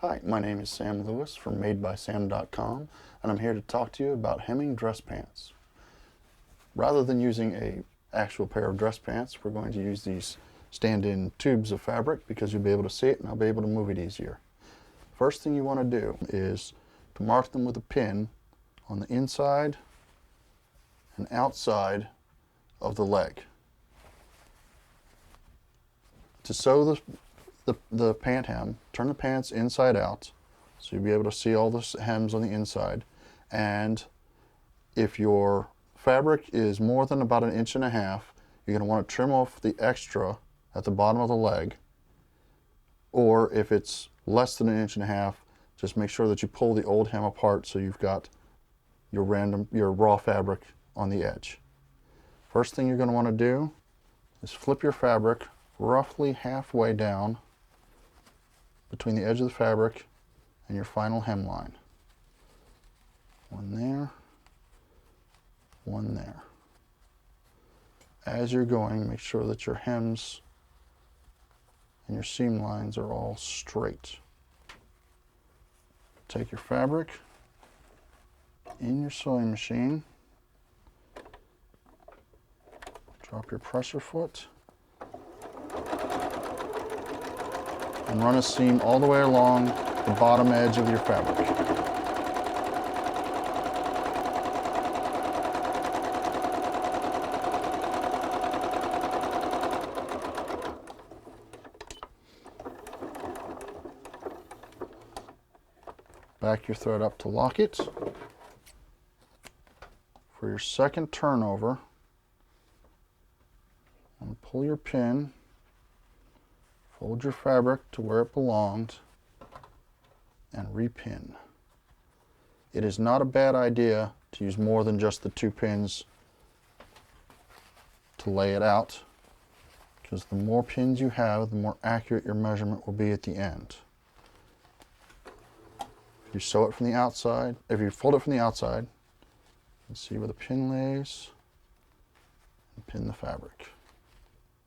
Hi, my name is Sam Lewis from madebysam.com, and I'm here to talk to you about hemming dress pants. Rather than using an actual pair of dress pants, we're going to use these stand-in tubes of fabric because you'll be able to see it and I'll be able to move it easier. First thing you want to do is to mark them with a pin on the inside and outside of the leg. To sew the pant hem, turn the pants inside out so you'll be able to see all the hems on the inside. And if your fabric is more than about 1.5 inches, you're going to want to trim off the extra at the bottom of the leg. Or if it's less than 1.5 inches, just make sure that you pull the old hem apart so you've got your raw fabric on the edge. First thing you're going to want to do is flip your fabric roughly halfway down between the edge of the fabric and your final hem line. One there, one there. As you're going, make sure that your hems and your seam lines are all straight. Take your fabric in your sewing machine, drop your presser foot, and run a seam all the way along the bottom edge of your fabric. Back your thread up to lock it. For your second turnover, and pull your pin, fold your fabric to where it belonged, and repin. It is not a bad idea to use more than just the 2 pins to lay it out, because the more pins you have, the more accurate your measurement will be at the end. If you sew it from the outside, if you fold it from the outside, you can see where the pin lays, and pin the fabric.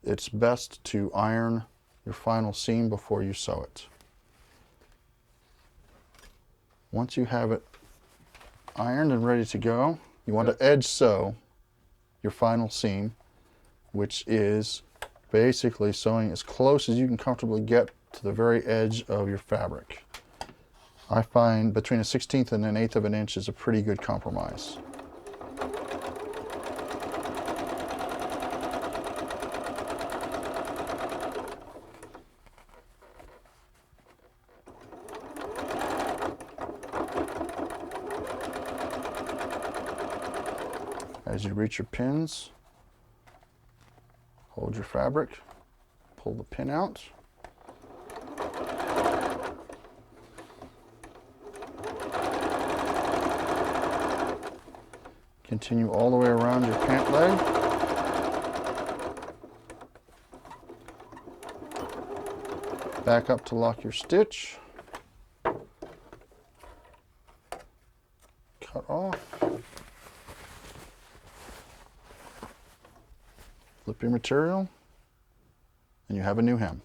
It's best to iron your final seam before you sew it. Once you have it ironed and ready to go, you want to edge sew your final seam, which is basically sewing as close as you can comfortably get to the very edge of your fabric. I find between 1/16 and 1/8 of an inch is a pretty good compromise. As you reach your pins, hold your fabric, pull the pin out, continue all the way around your pant leg, back up to lock your stitch, cut off, flip your material, and you have a new hem.